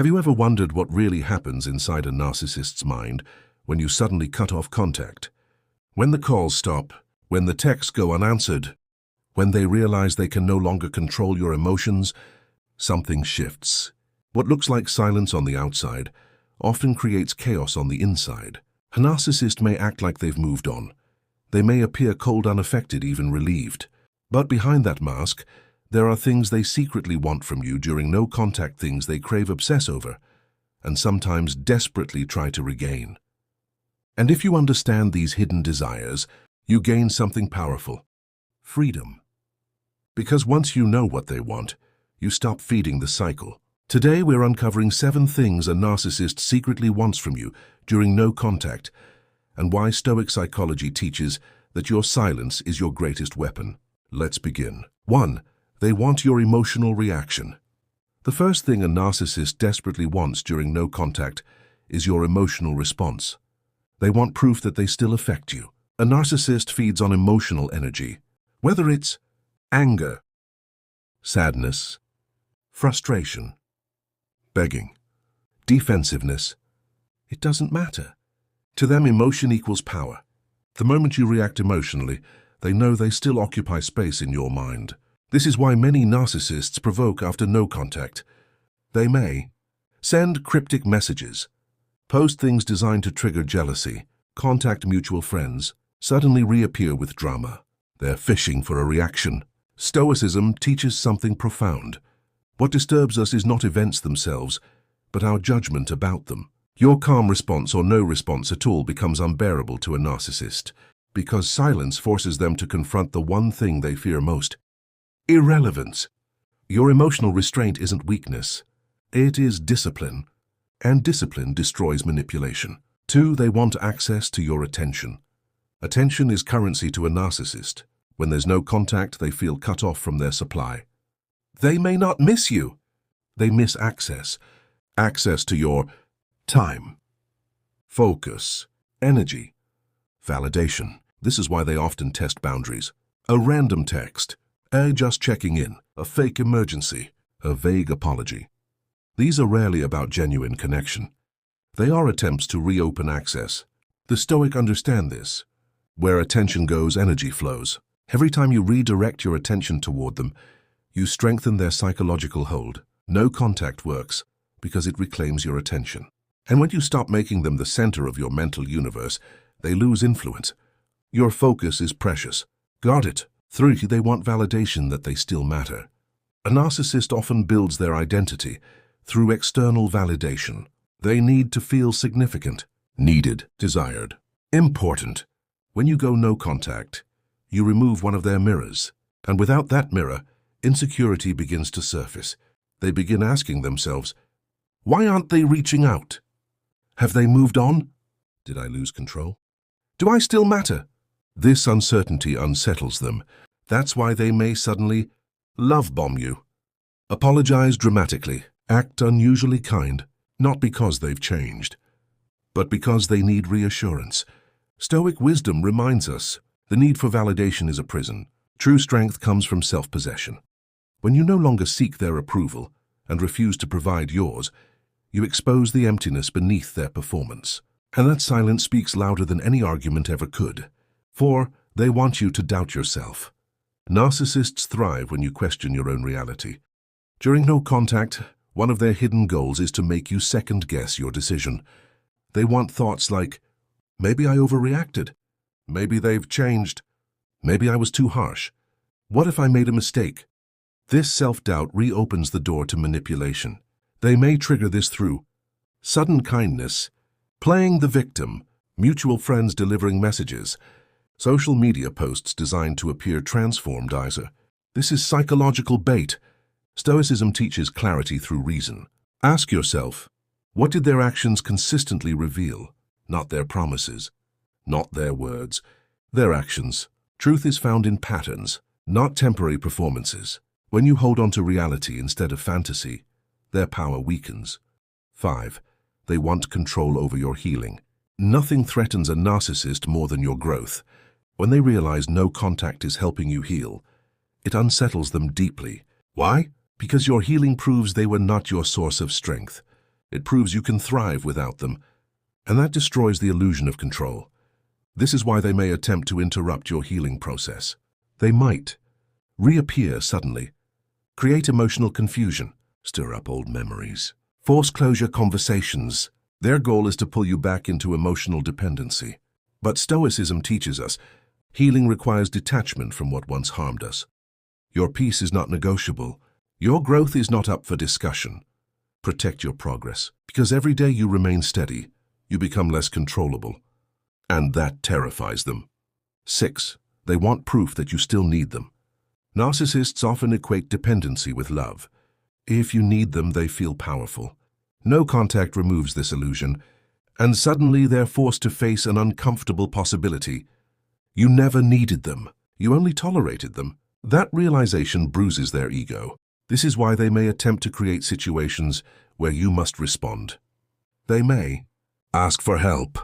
Have you ever wondered what really happens inside a narcissist's mind when you suddenly cut off contact? When the calls stop, when the texts go unanswered, when they realize they can no longer control your emotions, something shifts. What looks like silence on the outside often creates chaos on the inside. A narcissist may act like they've moved on. They may appear cold, unaffected, even relieved. But behind that mask, there are things they secretly want from you during no contact, things they crave, obsess over, and sometimes desperately try to regain. And if you understand these hidden desires, you gain something powerful: freedom. Because once you know what they want, you stop feeding the cycle. Today we're uncovering 7 things a narcissist secretly wants from you during no contact, and why Stoic psychology teaches that your silence is your greatest weapon. Let's begin. 1. They want your emotional reaction. The first thing a narcissist desperately wants during no contact is your emotional response. They want proof that they still affect you. A narcissist feeds on emotional energy, whether it's anger, sadness, frustration, begging, defensiveness. It doesn't matter. To them, emotion equals power. The moment you react emotionally, they know they still occupy space in your mind. This is why many narcissists provoke after no contact. They may send cryptic messages, post things designed to trigger jealousy, contact mutual friends, suddenly reappear with drama. They're fishing for a reaction. Stoicism teaches something profound. What disturbs us is not events themselves, but our judgment about them. Your calm response or no response at all becomes unbearable to a narcissist, because silence forces them to confront the one thing they fear most: irrelevance. Your emotional restraint isn't weakness. It is discipline, and discipline destroys manipulation. 2. They want access to your attention. Attention is currency to a narcissist. When there's no contact, they feel cut off from their supply. They may not miss you. They miss access. Access to your time, focus, energy, validation. This is why they often test boundaries. A random text, just checking in, a fake emergency, a vague apology. These are rarely about genuine connection. They are attempts to reopen access. The Stoic understand this. Where attention goes, energy flows. Every time you redirect your attention toward them, you strengthen their psychological hold. No contact works because it reclaims your attention. And when you stop making them the center of your mental universe, they lose influence. Your focus is precious. Guard it. 3. They want validation that they still matter. A narcissist often builds their identity through external validation. They need to feel significant, needed, desired, important. When you go no contact, you remove one of their mirrors. And without that mirror, insecurity begins to surface. They begin asking themselves, why aren't they reaching out? Have they moved on? Did I lose control? Do I still matter? This uncertainty unsettles them. That's why they may suddenly love bomb you, apologize dramatically, act unusually kind, not because they've changed, but because they need reassurance. Stoic wisdom reminds us the need for validation is a prison. True strength comes from self-possession. When you no longer seek their approval and refuse to provide yours, you expose the emptiness beneath their performance. And that silence speaks louder than any argument ever could. 4. They want you to doubt yourself. Narcissists thrive when you question your own reality. During no contact, one of their hidden goals is to make you second-guess your decision. They want thoughts like, maybe I overreacted. Maybe they've changed. Maybe I was too harsh. What if I made a mistake? This self-doubt reopens the door to manipulation. They may trigger this through sudden kindness, playing the victim, mutual friends delivering messages, social media posts designed to appear transformed either. This is psychological bait. Stoicism teaches clarity through reason. Ask yourself, what did their actions consistently reveal? Not their promises, not their words, their actions. Truth is found in patterns, not temporary performances. When you hold on to reality instead of fantasy, their power weakens. 5. They want control over your healing. Nothing threatens a narcissist more than your growth. When they realize no contact is helping you heal, it unsettles them deeply. Why? Because your healing proves they were not your source of strength. It proves you can thrive without them, and that destroys the illusion of control. This is why they may attempt to interrupt your healing process. They might reappear suddenly, create emotional confusion, stir up old memories, force closure conversations. Their goal is to pull you back into emotional dependency. But Stoicism teaches us healing requires detachment from what once harmed us. Your peace is not negotiable. Your growth is not up for discussion. Protect your progress, because every day you remain steady, you become less controllable. And that terrifies them. 6. They want proof that you still need them. Narcissists often equate dependency with love. If you need them, they feel powerful. No contact removes this illusion, and suddenly they're forced to face an uncomfortable possibility. You never needed them. You only tolerated them. That realization bruises their ego. This is why they may attempt to create situations where you must respond. They may ask for help,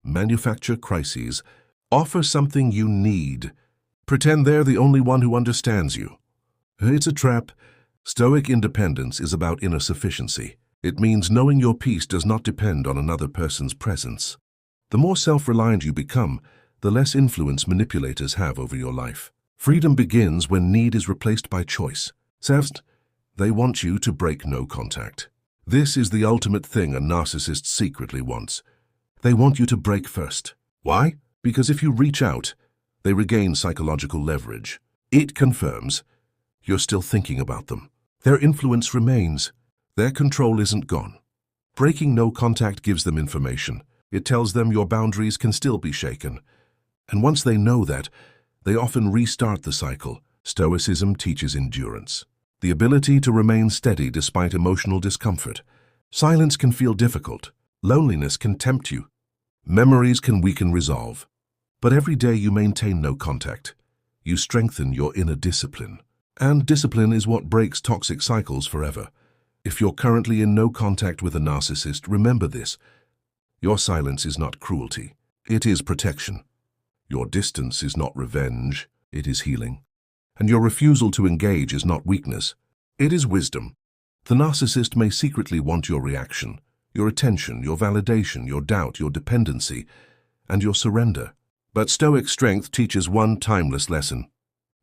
manufacture crises, offer something you need, pretend they're the only one who understands you. It's a trap. Stoic independence is about inner sufficiency. It means knowing your peace does not depend on another person's presence. The more self-reliant you become, the less influence manipulators have over your life. Freedom begins when need is replaced by choice. 7. They want you to break no contact. This is the ultimate thing a narcissist secretly wants. They want you to break first. Why? Because if you reach out, they regain psychological leverage. It confirms you're still thinking about them. Their influence remains. Their control isn't gone. Breaking no contact gives them information. It tells them your boundaries can still be shaken. And once they know that, they often restart the cycle. Stoicism teaches endurance, the ability to remain steady despite emotional discomfort. Silence can feel difficult. Loneliness can tempt you. Memories can weaken resolve. But every day you maintain no contact. You strengthen your inner discipline. And discipline is what breaks toxic cycles forever. If you're currently in no contact with a narcissist, remember this. Your silence is not cruelty. It is protection. Your distance is not revenge. It is healing. And your refusal to engage is not weakness. It is wisdom. The narcissist may secretly want your reaction, your attention, your validation, your doubt, your dependency, and your surrender. But Stoic strength teaches one timeless lesson.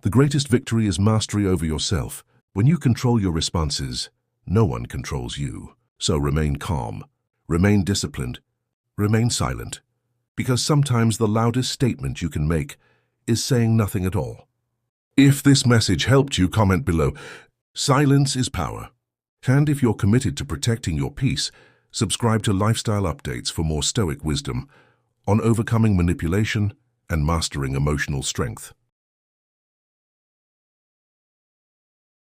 The greatest victory is mastery over yourself. When you control your responses, no one controls you. So remain calm, remain disciplined, remain silent. Because sometimes the loudest statement you can make is saying nothing at all. If this message helped you, comment below. Silence is power. And if you're committed to protecting your peace, subscribe to Lifestyle Updates for more Stoic wisdom on overcoming manipulation and mastering emotional strength.